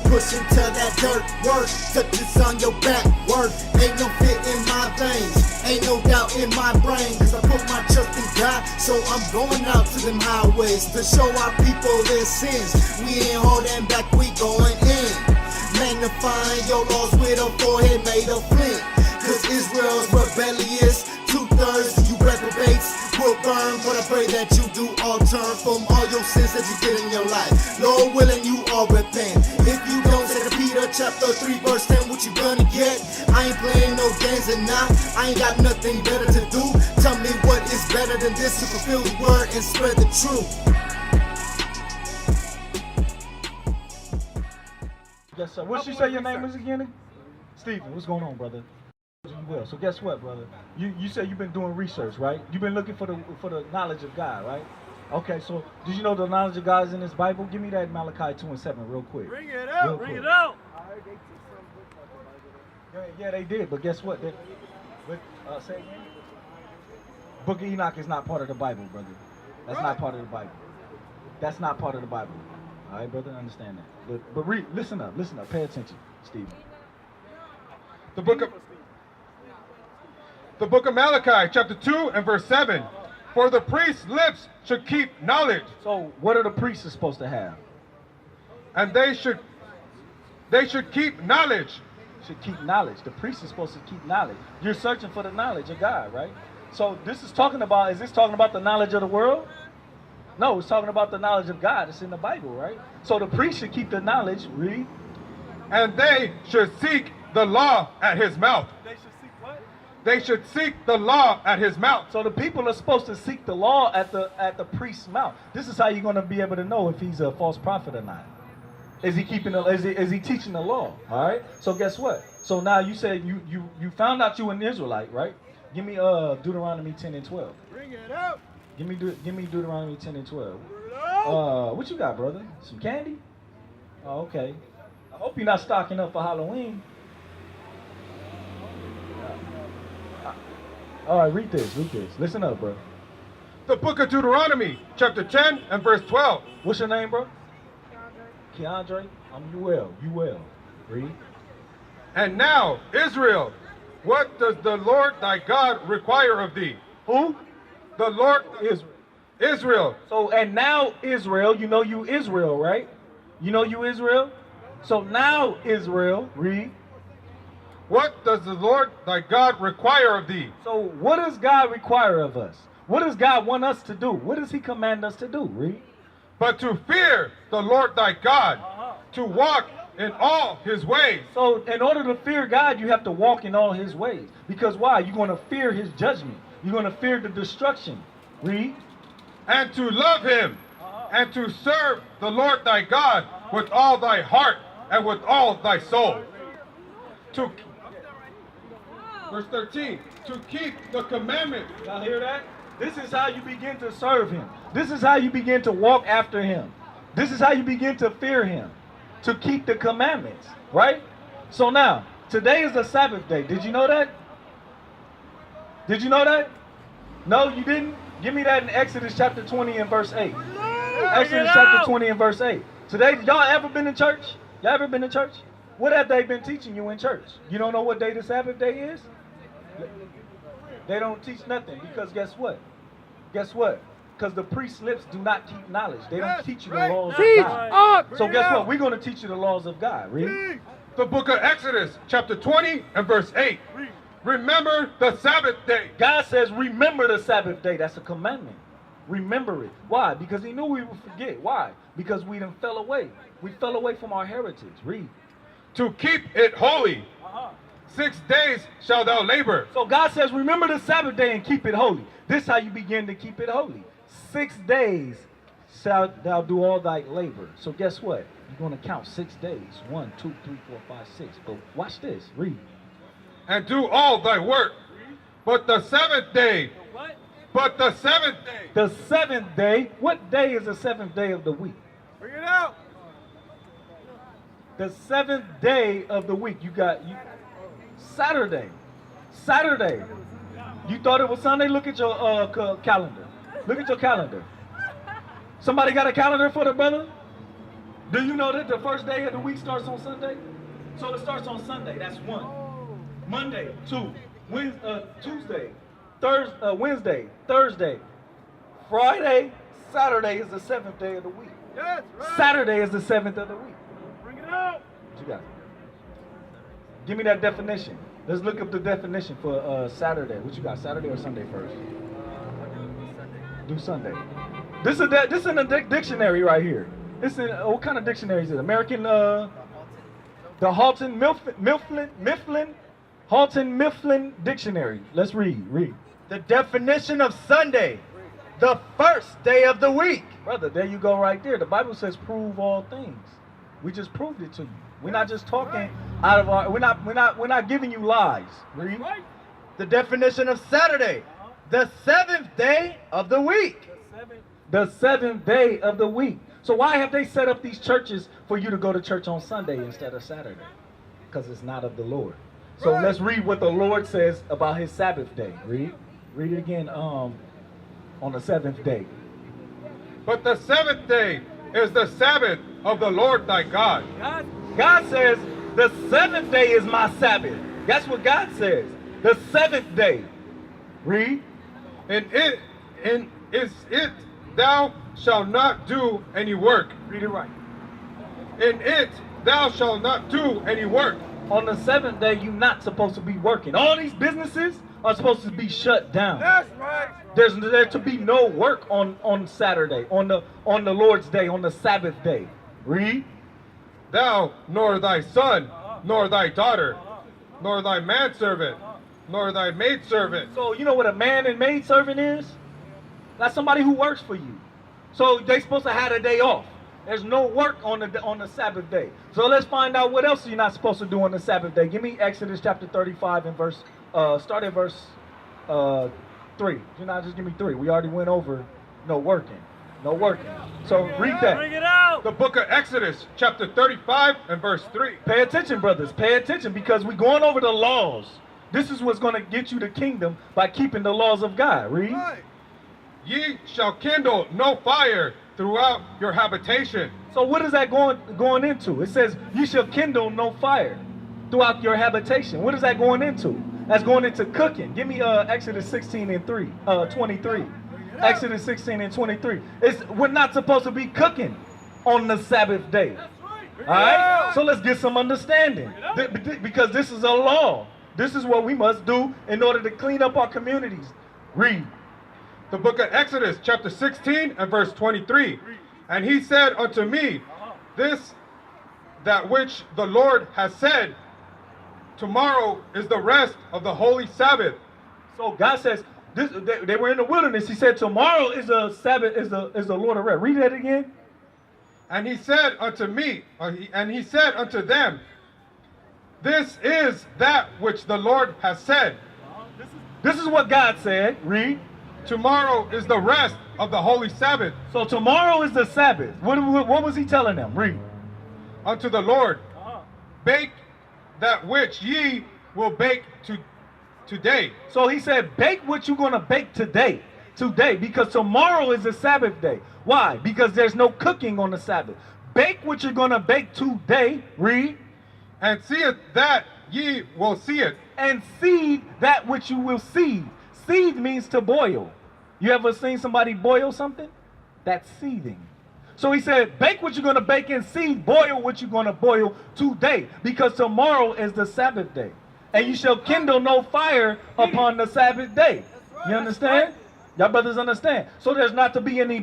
pushing to that dirt work. Took this on your back work. Ain't no fit in my veins, ain't no doubt in my brain. Cause I put my trust in God, so I'm going out to them highways to show our people their sins. We ain't holding back, we going in. Magnifying your laws with a forehead made of flint. Cause Israel's rebellious, 2/3 you reprobates will burn. But I pray that you do all turn from all your sins that you did in your life. Lord willing, you all repent. If you don't, say Peter chapter 3 verse 10, what you gonna get? I ain't playing no games and now I ain't got nothing better to do. Tell me what is better than this, to fulfill the word and spread the truth. Yes, sir. What you say your name is again? Stephen. What's going on, brother? Well, so guess what, brother? You said you've been doing research, right? You've been looking for the knowledge of God, right? Okay, so did you know the knowledge of God is in this Bible? Give me that Malachi 2:7 real quick. Bring it out, bring it out. Yeah, they did, but guess what? Say again? Book of Enoch is not part of the Bible, brother. That's not part of the Bible. That's not part of the Bible. All right, brother, understand that. But listen up, pay attention, Stephen. The book of Malachi, chapter 2 and verse 7. For the priest's lips should keep knowledge. So what are the priests supposed to have? And they should keep knowledge. Should keep knowledge. The priest is supposed to keep knowledge. You're searching for the knowledge of God, right? So this is talking about, is this talking about the knowledge of the world? No, it's talking about the knowledge of God. It's in the Bible, right? So the priest should keep the knowledge, read. And they should seek the law at his mouth. They should seek what? They should seek the law at his mouth. So the people are supposed to seek the law at the priest's mouth. This is how you're going to be able to know if he's a false prophet or not. Is he teaching the law? All right. So guess what? So now you said you found out you an Israelite, right? Give me Deuteronomy 10 and 12. Bring it out. Give me Deuteronomy 10 and 12. What you got, brother? Some candy? Oh, okay. I hope you're not stocking up for Halloween. All right, read this. Listen up, bro. The book of Deuteronomy, chapter 10 and verse 12. What's your name, bro? Keandre. I'm Uel. Read. And now, Israel, what does the Lord thy God require of thee? Who? The Lord Israel. Israel. So, and now Israel, you know you Israel, right? You know you Israel? So now Israel, read. What does the Lord thy God require of thee? So what does God require of us? What does God want us to do? What does he command us to do? Read. But to fear the Lord thy God, to walk in all his ways. So in order to fear God, you have to walk in all his ways. Because why? You're going to fear his judgment. You're going to fear the destruction. Read. And to love him, and to serve the Lord thy God with all thy heart and with all thy soul. Verse 13, to keep the commandments. Y'all hear that? This is how you begin to serve him. This is how you begin to walk after him. This is how you begin to fear him. To keep the commandments, right? So now, today is the Sabbath day. Did you know that? Did you know that? No, you didn't? Give me that in Exodus chapter 20 and verse 8. Exodus chapter 20 and verse 8. Today, y'all ever been in church? Y'all ever been in church? What have they been teaching you in church? You don't know what day the Sabbath day is? They don't teach nothing because guess what? Guess what? Because the priest's lips do not keep knowledge. They don't teach you the laws of God. So guess what? We're going to teach you the laws of God. Read. The book of Exodus, chapter 20 and verse 8. Remember the Sabbath day. God says, remember the Sabbath day. That's a commandment. Remember it. Why? Because he knew we would forget. Why? Because we done fell away. We fell away from our heritage. Read. To keep it holy. 6 days shalt thou labor. So God says, remember the Sabbath day and keep it holy. This is how you begin to keep it holy. 6 days shalt thou do all thy labor. So guess what? You're going to count 6 days. 1, 2, 3, 4, 5, 6. But watch this. Read. And do all thy work. But the seventh day. What? But the seventh day. The seventh day. What day is the seventh day of the week? Bring it out. The seventh day of the week. You got Saturday. Saturday. You thought it was Sunday? Look at your calendar. Look at your calendar. Somebody got a calendar for the brother? Do you know that the first day of the week starts on Sunday? So it starts on Sunday. That's one. Monday, two. Tuesday, Wednesday, Thursday, Friday, Saturday is the 7th day of the week. Yes, right. Saturday is the 7th of the week. Bring it out. What you got? Give me that definition. Let's look up the definition for Saturday. What you got? Saturday or Sunday first? Do Sunday. This is in a dictionary right here. This in what kind of dictionary is it? American the Halton Mifflin Dictionary. Let's read. The definition of Sunday, the first day of the week. Brother, there you go right there. The Bible says prove all things. We just proved it to you. We're not just talking out of our we're not giving you lies. Read. The definition of Saturday, the 7th day of the week. The 7th day of the week. So why have they set up these churches for you to go to church on Sunday instead of Saturday? Because it's not of the Lord. So let's read what the Lord says about his Sabbath day. Read it again on the 7th day. But the 7th day is the Sabbath of the Lord thy God. God says the 7th day is my Sabbath. That's what God says. The 7th day. Read. In it thou shalt not do any work. Read it right. In it thou shalt not do any work. On the 7th day, you're not supposed to be working. All these businesses are supposed to be shut down. That's right. There's to be no work on Saturday, on the Lord's day, on the Sabbath day. Read. Thou, nor thy son, nor thy daughter, nor thy manservant, nor thy maidservant. So you know what a man and maidservant is? That's somebody who works for you. So they're supposed to have a day off. There's no work on the Sabbath day. So let's find out what else you're not supposed to do on the Sabbath day. Give me Exodus chapter 35 and start at verse 3. You know, just give me 3. We already went over no working. So read that. Bring it out. The book of Exodus, chapter 35 and verse 3. Pay attention, brothers. Pay attention because we're going over the laws. This is what's going to get you the kingdom by keeping the laws of God. Read. Right. Ye shall kindle no fire throughout your habitation. So what is that going into? It says, you shall kindle no fire throughout your habitation. What is that going into? That's going into cooking. Give me Exodus 16 and 23. Exodus 16 and 23. We're not supposed to be cooking on the Sabbath day. All right? So let's get some understanding. Because this is a law. This is what we must do in order to clean up our communities. Read. The book of Exodus, chapter 16 and verse 23. And he said unto me, that which the Lord has said, tomorrow is the rest of the holy Sabbath. So God says, they were in the wilderness. He said, tomorrow is a Sabbath, is the Lord of rest. Read that again. And he said unto me, and he said unto them, this is that which the Lord has said. This is what God said. Read. Tomorrow is the rest of the holy Sabbath. So tomorrow is the Sabbath. What was he telling them? Read. Unto the Lord, bake that which ye will bake today. So he said, bake what you're going to bake today, because tomorrow is the Sabbath day. Why? Because there's no cooking on the Sabbath. Bake what you're going to bake today. Read. And seeth that ye will see it. And seed that which you will seed. Seed means to boil. You ever seen somebody boil something? That's seething. So he said, bake what you're going to bake and seed, boil what you're going to boil today, because tomorrow is the Sabbath day. And you shall kindle no fire upon the Sabbath day. You understand? Y'all brothers understand? So there's not to be any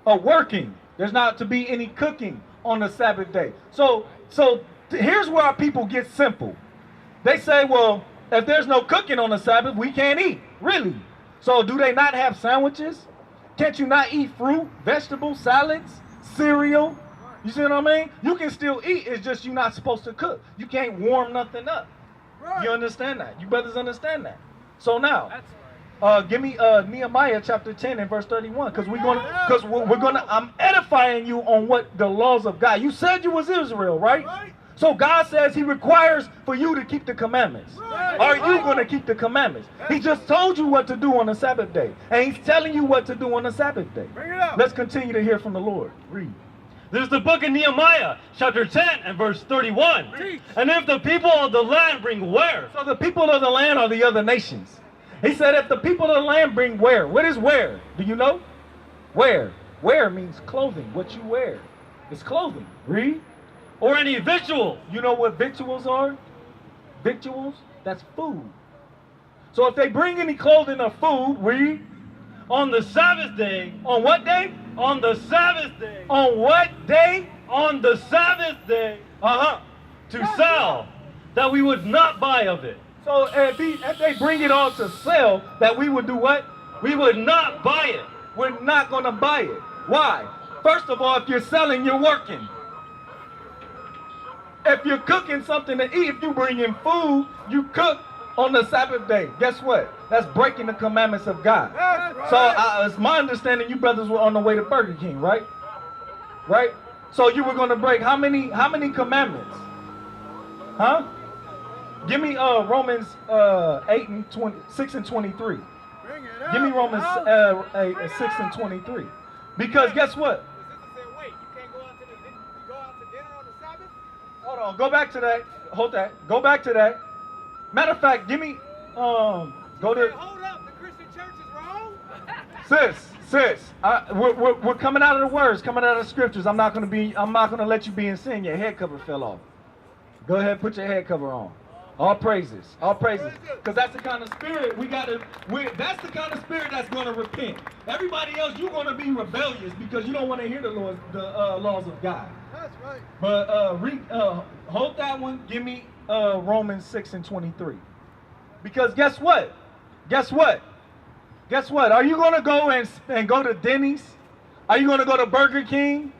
working. There's not to be any cooking on the Sabbath day. So here's where our people get simple. They say, well, if there's no cooking on the Sabbath, we can't eat. Really? So do they not have sandwiches? Can't you not eat fruit, vegetables, salads, cereal? You see what I mean? You can still eat. It's just you're not supposed to cook. You can't warm nothing up. You understand that? You brothers understand that? So now, give me Nehemiah chapter 10 and verse 31, because we're gonna. I'm edifying you on what the laws of God. You said you was Israel, right? So God says he requires for you to keep the commandments. Are you going to keep the commandments? He just told you what to do on the Sabbath day. And he's telling you what to do on the Sabbath day. Bring it out. Let's continue to hear from the Lord. Read. This is the book of Nehemiah, chapter 10 and verse 31. Teach. And if the people of the land bring ware, So the people of the land are the other nations. He said, if the people of the land bring ware. What is ware? Do you know? Ware. Ware means clothing. What you wear. It's clothing. Read. or any victual, You know what victuals are? Victuals? That's food. So if they bring any clothing or food, read. on the Sabbath day, On what day? on the Sabbath day, On what day? on the Sabbath day, Uh-huh. to sell, that we would not buy of it. So if they bring it on to sell, that we would do what? We would not buy it. We're not going to buy it. Why? First of all, if you're selling, you're working. If you're cooking something to eat, if you bring in food, you cook on the Sabbath day. Guess what? That's breaking the commandments of God. That's right. So it's my understanding you brothers were on the way to Burger King, right? Right? So you were going to break how many commandments? Huh? Give me Romans 6 and 23. Bring it out. Give me Romans Out. 6 and 23. Because guess what? Wait, you can't go out to dinner on the Sabbath? Hold on, go back to that. Hold that. Go back to that. Matter of fact, give me go to Hold up, the Christian church is wrong? sis. We're coming out of the words, coming out of the scriptures. I'm not gonna let you be in sin. Your head cover fell off. Go ahead, put your head cover on. All praises, because that's the kind of spirit that's the kind of spirit that's gonna repent. Everybody else, you're gonna be rebellious because you don't want to hear the laws of God. That's right. But hold that one. Give me Romans 6 and 23. Because guess what? Are you gonna go and go to Denny's? Are you gonna go to Burger King?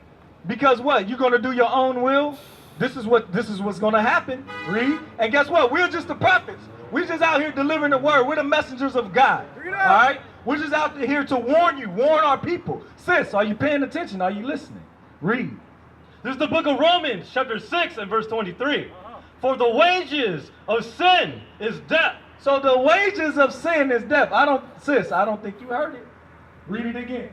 Because what? You're gonna do your own will? This is what's gonna happen. Read. And guess what? We're just the prophets. We're just out here delivering the word. We're the messengers of God. Bring it All out. right? We're just out here to warn our people. Sis, are you paying attention? Are you listening? Read. This is the book of Romans, chapter 6 and verse 23. For the wages of sin is death. So the wages of sin is death. I don't think you heard it. Read it again.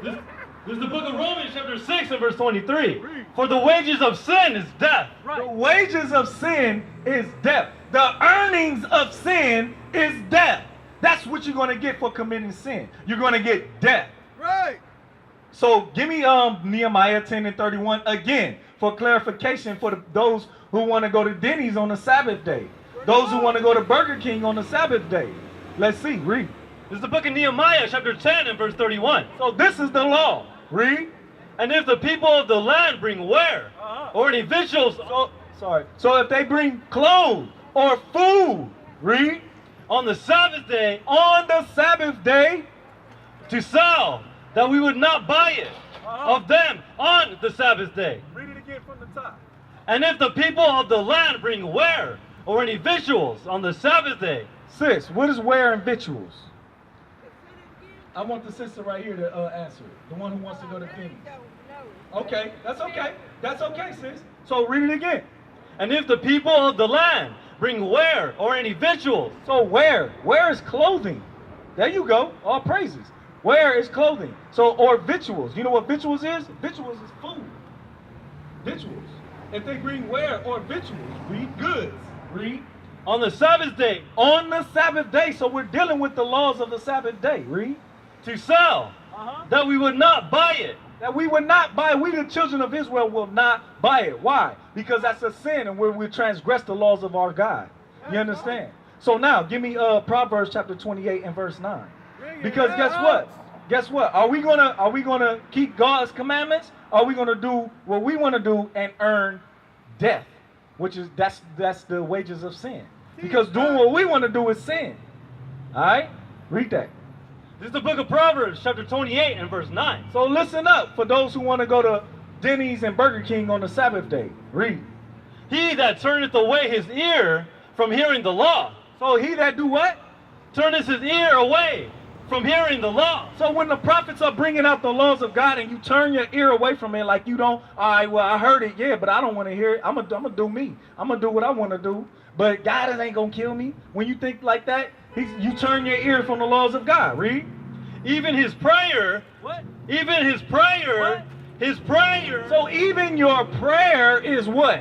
This is the book of Romans, chapter 6 and verse 23. For the wages of sin is death. The wages of sin is death. The earnings of sin is death. That's what you're going to get for committing sin. You're going to get death. Right. So give me Nehemiah 10 and 31 again for clarification for those who want to go to Denny's on the Sabbath day. Those who want to go to Burger King on the Sabbath day. Let's see. Read. This is the book of Nehemiah, chapter 10 and verse 31. So this is the law. Read. And if the people of the land bring ware or any victuals So if they bring clothes or food, read, on the Sabbath day on the Sabbath day, to sell, that we would not buy it of them on the Sabbath day. read it again from the top. And if the people of the land bring ware or any victuals on the Sabbath day, Sis, what is ware and victuals? I want the sister right here to answer it. The one who wants to go to Denny's. Okay, that's okay. That's okay, sis. So read it again. and if the people of the land bring ware or any victuals, So ware is clothing. There you go. All praises. Ware is clothing. So, or victuals. You know what victuals is? Victuals is food. Victuals. If they bring ware or victuals, read goods. Read. on the Sabbath day, On the Sabbath day. So we're dealing with the laws of the Sabbath day. Read. to sell, that we would not buy it. That we would not buy. We, the children of Israel, will not buy it. Why? Because that's a sin and we transgress the laws of our God. You understand? So now, give me Proverbs chapter 28 and verse 9. Because guess what? Are we gonna keep God's commandments? Are we gonna do what we want to do and earn death? Which is that's the wages of sin. Because doing what we want to do is sin. All right? Read that. This is the book of Proverbs, chapter 28 and verse 9. So listen up for those who want to go to Denny's and Burger King on the Sabbath day. Read. He that turneth away his ear from hearing the law, So he that do what? turneth his ear away from hearing the law. So when the prophets are bringing out the laws of God and you turn your ear away from it like you don't, all right, well, I heard it, yeah, but I don't want to hear it. I'm gonna do me. I'm gonna do what I want to do. But God ain't gonna kill me. When you think like that, you turn your ear from the laws of God. Read. even his prayer, What? even his prayer, his prayer So even your prayer is what?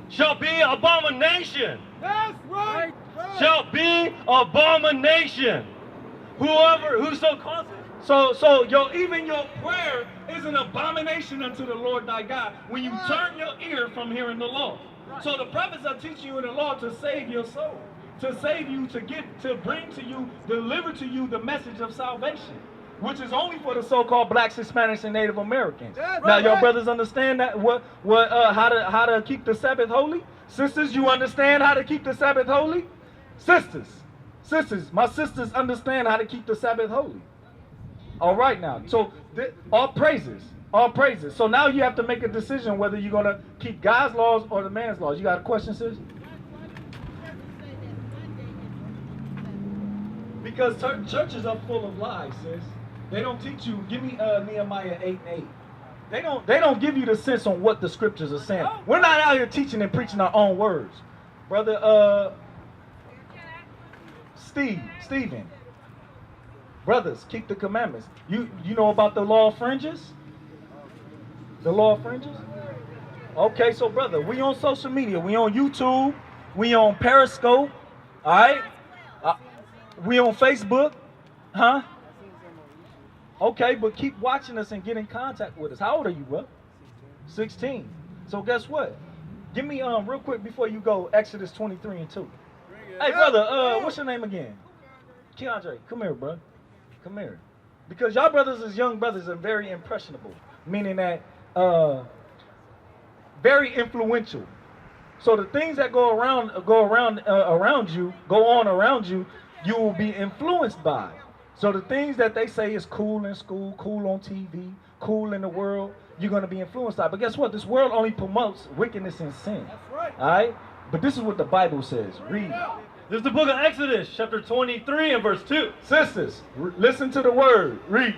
shall be abomination. That's right. Shall be abomination. Whoso causes. So even your prayer is an abomination unto the Lord thy God when you turn your ear from hearing the law. So the prophets are teaching you in the law to save your soul, to save you, to bring to you, deliver to you the message of salvation, which is only for the so-called blacks, Hispanics, and Native Americans. That's Now, your right. brothers understand that how to keep the Sabbath holy? Sisters, you understand how to keep the Sabbath holy? Sisters, my sisters understand how to keep the Sabbath holy. All right now, so all praises. So now you have to make a decision whether you're gonna keep God's laws or the man's laws. You got a question, sis? Because churches are full of lies, sis. They don't teach you. Give me Nehemiah 8:8. They don't give you the sense on what the scriptures are saying. We're not out here teaching and preaching our own words, brother. Stephen. Brothers, keep the commandments. You know about the law of fringes? The law of fringes? Okay, so brother, we on social media. We on YouTube. We on Periscope. All right? We on Facebook. Huh? Okay, but keep watching us and get in contact with us. How old are you, bro? 16. So guess what? Give me real quick before you go Exodus 23:2. Hey brother, what's your name again? Keandre, come here, bro. Come here. Because y'all brothers is young brothers and very impressionable, meaning that very influential. So the things that go on around you, you will be influenced by. So the things that they say is cool in school, cool on TV, cool in the world, you're going to be influenced by. But guess what? This world only promotes wickedness and sin. That's right. All right? But this is what the Bible says. Read. This is the book of Exodus, chapter 23 and verse 2. Sisters, listen to the word. Read.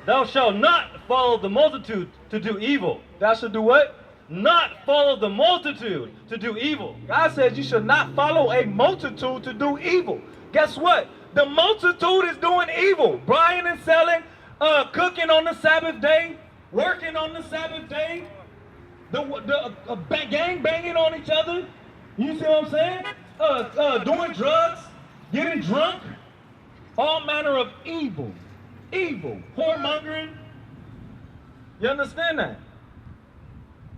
Thou shalt not follow the multitude to do evil. Thou should do what? Not follow the multitude to do evil. God says you should not follow a multitude to do evil. Guess what? The multitude is doing evil. Buying and selling, cooking on the Sabbath day, working on the Sabbath day, gang banging on each other. You see what I'm saying? Doing drugs, getting drunk, all manner of evil, whoremongering. You understand that?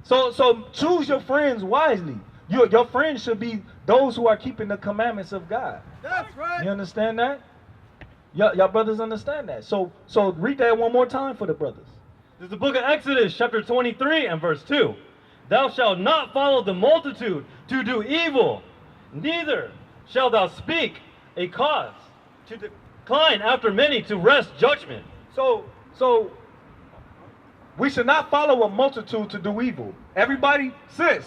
So choose your friends wisely. Your friends should be those who are keeping the commandments of God. That's right. You understand that? Y'all brothers understand that. So read that one more time for the brothers. This is the book of Exodus, chapter 23 and verse 2. Thou shalt not follow the multitude to do evil, neither shalt thou speak a cause to decline after many to wrest judgment. So we should not follow a multitude to do evil. Everybody, sis,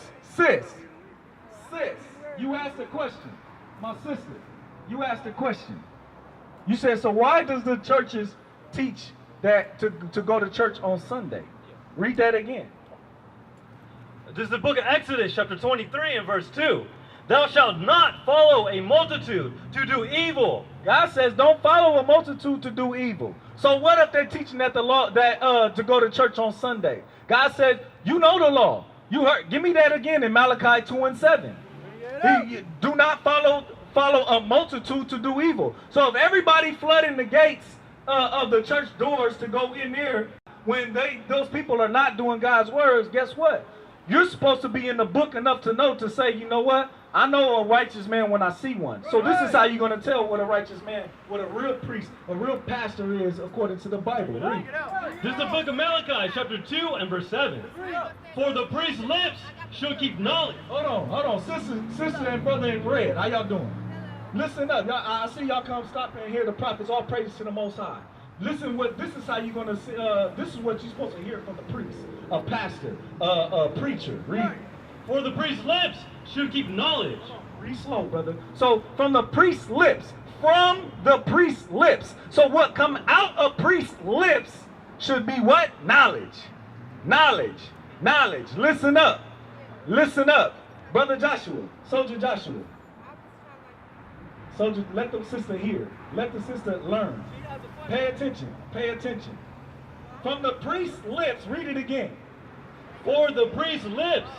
you asked a question. My sister, you asked a question. You said, so why does the churches teach that to go to church on Sunday? Read that again. This is the book of Exodus, chapter 23 and verse 2. Thou shalt not follow a multitude to do evil. God says don't follow a multitude to do evil. So what if they're teaching that the law to go to church on Sunday? God said, you know the law. You heard. Give me that again in Malachi 2:7. Do not follow a multitude to do evil. So if everybody flooding the gates of the church doors to go in there, when those people are not doing God's words, guess what? You're supposed to be in the book enough to know to say, you know what? I know a righteous man when I see one. So this is how you're going to tell what a righteous man, what a real priest, a real pastor is according to the Bible. Read. This is the book of Malachi, chapter 2 and verse 7. For the priest's lips should keep knowledge. Hold on. Sister and brother in red, how y'all doing? Listen up. I see y'all come stop and hear the prophets. All praise to the Most High. Listen, this is how you're going to see, this is what you're supposed to hear from the priest, a pastor, a preacher. Read. For the priest's lips should keep knowledge. Read slow, brother. So from the priest's lips. So what come out of priest's lips should be what? Knowledge. Listen up. Brother Joshua, Soldier Joshua. So just let the sister hear. Let the sister learn. Pay attention. Pay attention. From the priest's lips, read it again. For the priest's lips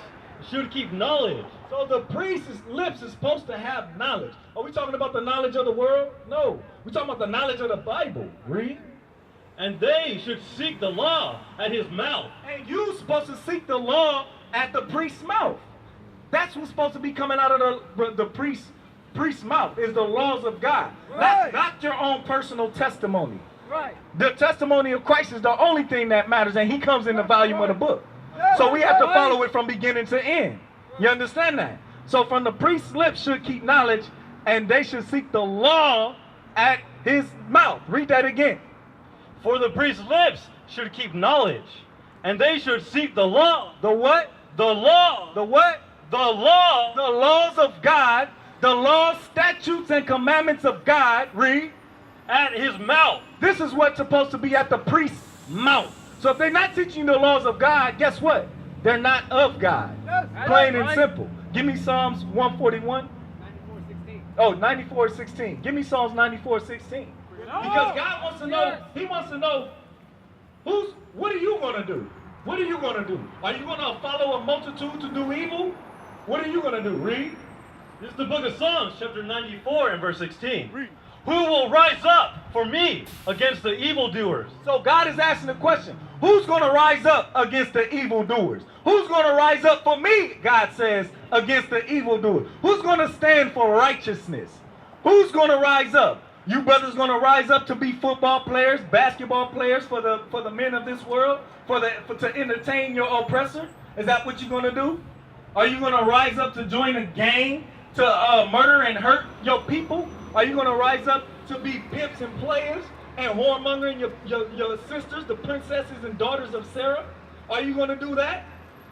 should keep knowledge. So the priest's lips is supposed to have knowledge. Are we talking about the knowledge of the world? No. We're talking about the knowledge of the Bible. Read. And they should seek the law at his mouth. And you supposed to seek the law at the priest's mouth. That's what's supposed to be coming out of the priest's mouth, is the laws of God. Right. Not your own personal testimony. Right. The testimony of Christ is the only thing that matters, and he comes in the volume of the book. So we have to follow it from beginning to end. You understand that? So from the priest's lips should keep knowledge, and they should seek the law at his mouth. Read that again. For the priest's lips should keep knowledge, and they should seek the law. The what? The law. The what? The law. The laws of God, the laws, statutes, and commandments of God. Read. At his mouth. This is what's supposed to be at the priest's mouth. So if they're not teaching the laws of God, guess what? They're not of God. Plain and simple. Give me Psalms 141. 94:16. Oh, 94:16. Give me Psalms 94:16. Because God wants to know, he wants to know, what are you going to do? What are you going to do? Are you going to follow a multitude to do evil? What are you going to do? Read. This is the book of Psalms, chapter 94 and verse 16. Read. Who will rise up for me against the evildoers? So God is asking the question, who's going to rise up against the evildoers? Who's going to rise up for me, God says, against the evildoers? Who's going to stand for righteousness? Who's going to rise up? You brothers going to rise up to be football players, basketball players for the men of this world, to entertain your oppressor? Is that what you're going to do? Are you going to rise up to join a gang to murder and hurt your people? Are you going to rise up to be pimps and players and whoremongering your sisters, the princesses and daughters of Sarah? Are you going to do that?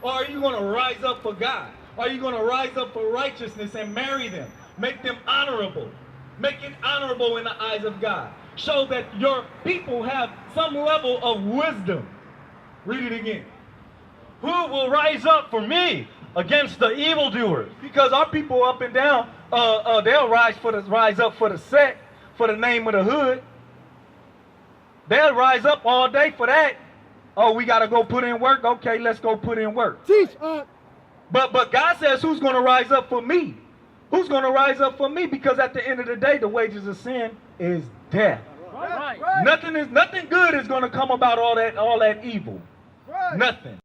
Or are you going to rise up for God? Are you going to rise up for righteousness and marry them? Make them honorable. Make it honorable in the eyes of God. Show that your people have some level of wisdom. Read it again. Who will rise up for me against the evildoers? Because our people up and down, they'll rise up for the sect, for the name of the hood. They'll rise up all day for that. Oh, we got to go put in work. Okay, let's go put in work. Teach. But God says, who's going to rise up for me? Who's going to rise up for me? Because at the end of the day, the wages of sin is death. Right. Nothing good is going to come about all that evil. Right. Nothing.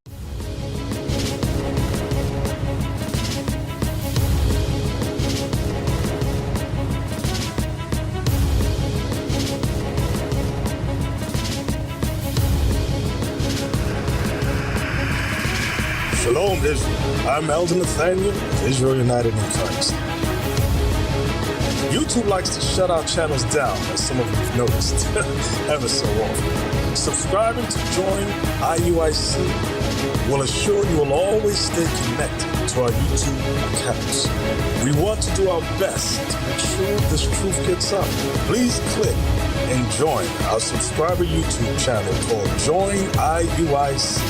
Shalom, Israel. I'm Elder Nathaniel of Israel United in Christ. YouTube likes to shut our channels down, as some of you have noticed, ever so often. Subscribing to join IUIC will assure you will always stay connected to our YouTube accounts. We want to do our best to make sure this truth gets out. Please click and join our subscriber YouTube channel called Join IUIC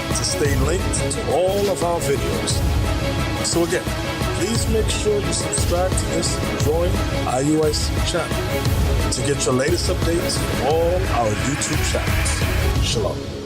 to stay linked to all of our videos. So again, please make sure you subscribe to this Join IUIC channel to get your latest updates from all our YouTube channels. Shalom.